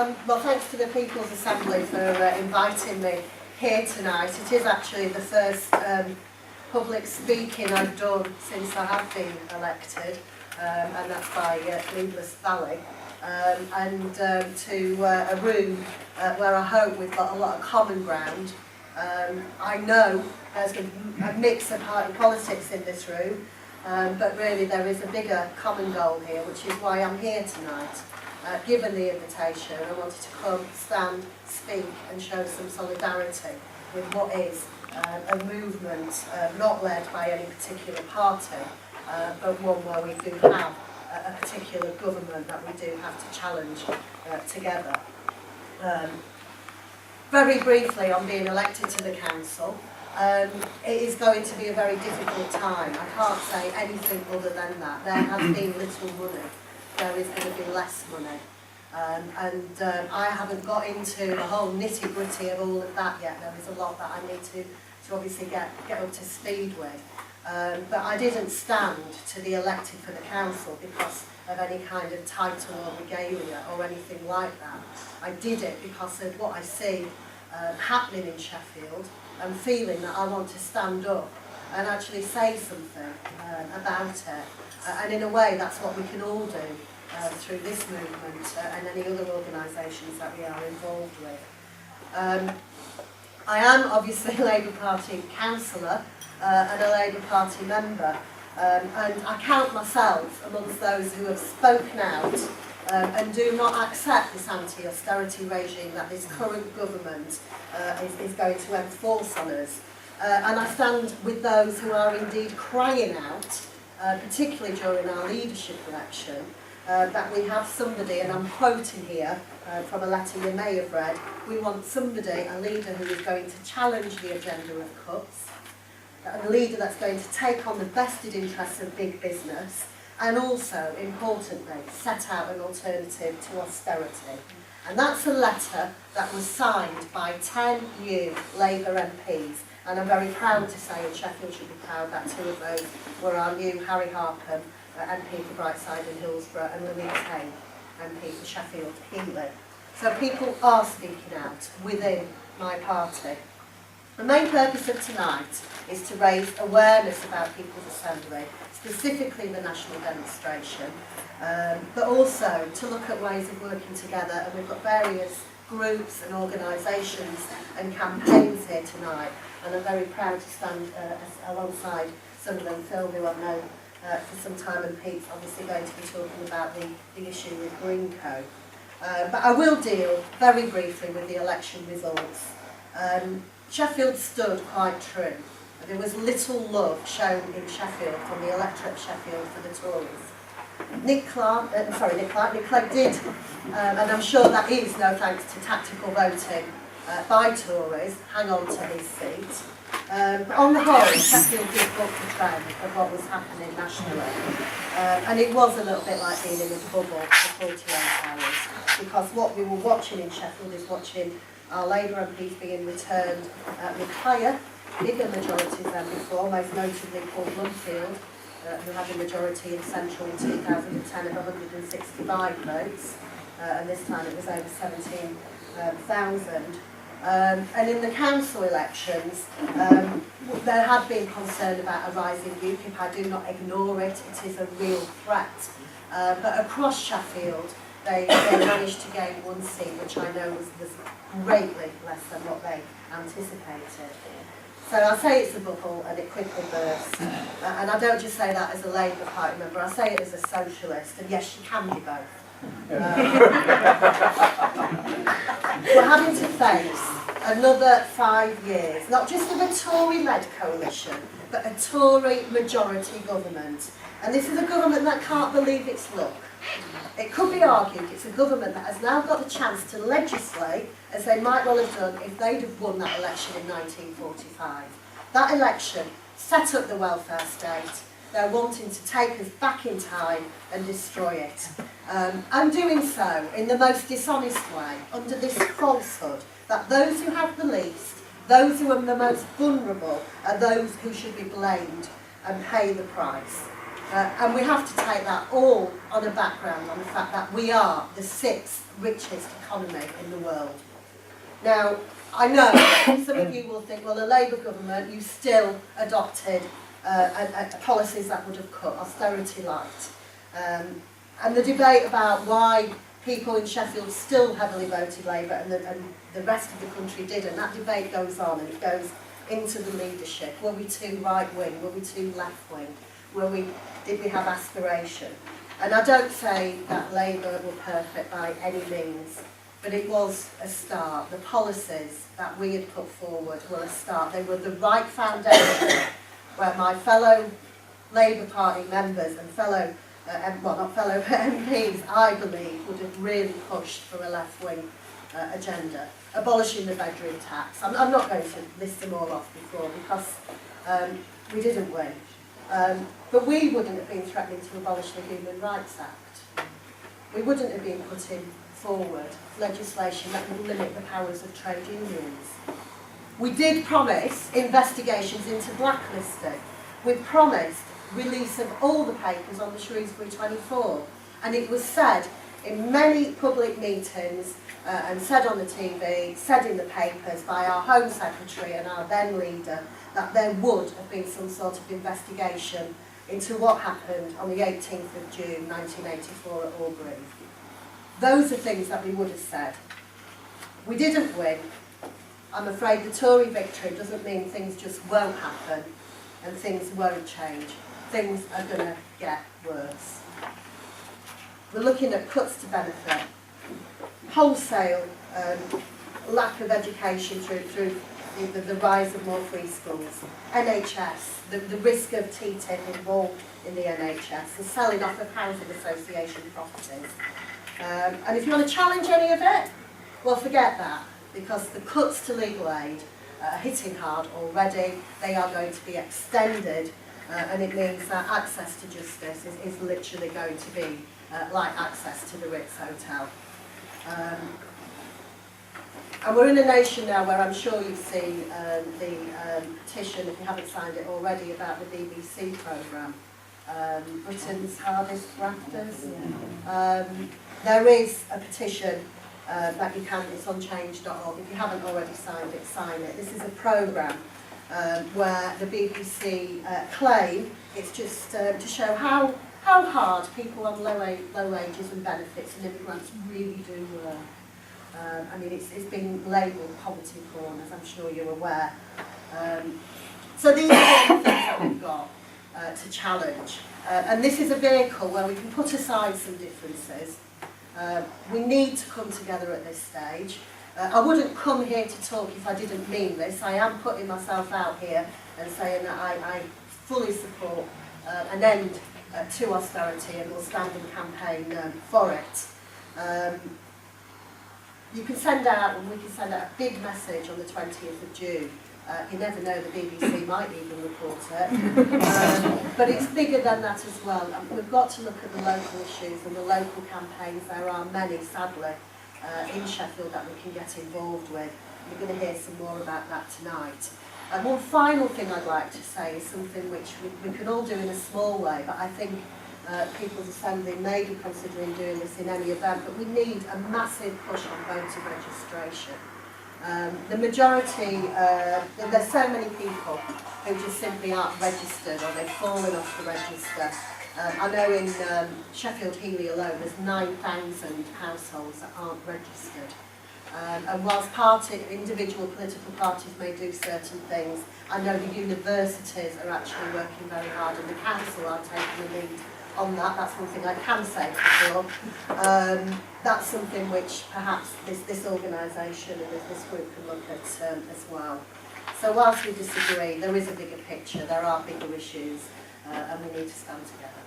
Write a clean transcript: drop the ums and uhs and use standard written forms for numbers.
Well, thanks to the People's Assembly for inviting me here tonight. It is actually the first public speaking I've done since I have been elected, and that's by Needless Valley, and to a room where I hope we've got a lot of common ground. I know there's a mix of party politics in this room, but really there is a bigger common goal here, which is why I'm here tonight. Given the invitation, I wanted to come, stand, speak and show some solidarity with what is a movement not led by any particular party, but one where we do have a particular government that we do have to challenge together. Very briefly on being elected to the council, it is going to be a very difficult time. I can't say anything other than that. There has been little money. There is going to be less money. I haven't got into the whole nitty-gritty of all of that yet. There is a lot that I need to obviously get up to speed with. But I didn't stand to be elected for the council because of any kind of title or regalia or anything like that. I did it because of what I see happening in Sheffield and feeling that I want to stand up and actually say something about it. And in a way, that's what we can all do through this movement and any other organisations that we are involved with. I am obviously a Labour Party councillor and a Labour Party member, and I count myself amongst those who have spoken out and do not accept this anti-austerity regime that this current government is going to enforce on us. And I stand with those who are indeed crying out, particularly during our leadership election, that we have somebody, and I'm quoting here from a letter you may have read, we want somebody, a leader who is going to challenge the agenda of cuts, a leader that's going to take on the vested interests of big business, and also, importantly, set out an alternative to austerity. And that's a letter that was signed by 10 new Labour MPs, and I'm very proud to say, and Sheffield should be proud, that two of those were our new Harry Harpham, MP for Brightside and Hillsborough, and Louise Hay, MP for Sheffield Healy. So people are speaking out within my party. The main purpose of tonight is to raise awareness about People's Assembly, specifically the national demonstration, but also to look at ways of working together, and we've got various groups and organisations and campaigns here tonight, and I'm very proud to stand alongside Sunderland Phil, who I've known for some time, and Pete's obviously going to be talking about the issue with Greenco. But I will deal very briefly with the election results. Sheffield stood quite true. There was little love shown in Sheffield from the electorate of Sheffield for the Tories. Nick Clegg did, and I'm sure that is no thanks to tactical voting by Tories, hang on to his seat. But on the whole, Sheffield did book the trend of what was happening nationally. And it was a little bit like being in a bubble for 48 hours, because what we were watching in Sheffield is watching our Labour MPs being returned with higher, bigger majorities than before, most notably Paul Bloomfield, who had a majority in Central in 2010 of 165 votes, and this time it was over 17,000. And in the council elections, there had been concern about a rising UKIP. I do not ignore it, it is a real threat. But across Sheffield, they managed to gain one seat, which I know was greatly less than what they anticipated. So I say it's a bubble and it quickly burst. And I don't just say that as a Labour Party member, I say it as a socialist, and yes, you can be both. We're having to face another 5 years, not just of a Tory-led coalition, but a Tory majority government. And this is a government that can't believe its luck. It could be argued it's a government that has now got the chance to legislate, as they might well have done if they'd have won that election in 1945. That election set up the welfare state. They're wanting to take us back in time and destroy it. And doing so in the most dishonest way, under this falsehood that those who have the least, those who are the most vulnerable, are those who should be blamed and pay the price. And we have to take that all on a background on the fact that we are the 6th richest economy in the world. Now, I know some of you will think, well, the Labour government, you still adopted policies that would have cut austerity light. And the debate about why people in Sheffield still heavily voted Labour and the rest of the country didn't, that debate goes on and it goes into the leadership. Were we too right-wing? Were we too left-wing? Did we have aspiration? And I don't say that Labour were perfect by any means, but it was a start. The policies that we had put forward were a start. They were the right foundation where my fellow Labour Party members and fellow, well, not fellow MPs, I believe, would have really pushed for a left-wing agenda. Abolishing the bedroom tax. I'm not going to list them all off before because we didn't win. But we wouldn't have been threatening to abolish the Human Rights Act. We wouldn't have been putting forward legislation that would limit the powers of trade unions. We did promise investigations into blacklisting. We promised release of all the papers on the Shrewsbury 24. And it was said in many public meetings and said on the TV, said in the papers by our Home Secretary and our then leader, that there would have been some sort of investigation into what happened on the 18th of June 1984 at Albury. Those are things that we would have said. We didn't win. I'm afraid the Tory victory doesn't mean things just won't happen and things won't change. Things are going to get worse. We're looking at cuts to benefit, wholesale lack of education through the rise of more free schools, NHS, the risk of TTIP involved in the NHS, the selling off of housing association properties. And if you want to challenge any of it, well, forget that, because the cuts to legal aid are hitting hard already. They are going to be extended, and it means that access to justice is literally going to be like access to the Ritz Hotel. And we're in a nation now where I'm sure you've seen the petition, if you haven't signed it already, about the BBC programme, Britain's Hardest Grafters. There is a petition that you can, it's on change.org. If you haven't already signed it, sign it. This is a programme where the BBC claim it's just to show how hard people on low wages and benefits and immigrants really do work. I mean, it's been labelled poverty porn, as I'm sure you're aware. So these are all the things that we've got to challenge. And this is a vehicle where we can put aside some differences. We need to come together at this stage. I wouldn't come here to talk if I didn't mean this. I am putting myself out here and saying that I fully support an end to austerity and will stand and campaign for it. You can send out, and we can send out a big message on the 20th of June. You never know, the BBC might even report it. But it's bigger than that as well. We've got to look at the local issues and the local campaigns. There are many, sadly, in Sheffield that we can get involved with. You're going to hear some more about that tonight. And one final thing I'd like to say is something which we can all do in a small way, but I think People's Assembly may be considering doing this in any event, but we need a massive push on voter registration. The majority, there's so many people who just simply aren't registered or they've fallen off the register. I know in Sheffield Heeley alone there's 9,000 households that aren't registered. And whilst individual political parties may do certain things, I know the universities are actually working very hard and the council are taking the lead on that. That's one thing I can say for sure. That's something which perhaps this organisation and this group can look at as well. So whilst we disagree, there is a bigger picture, there are bigger issues, and we need to stand together.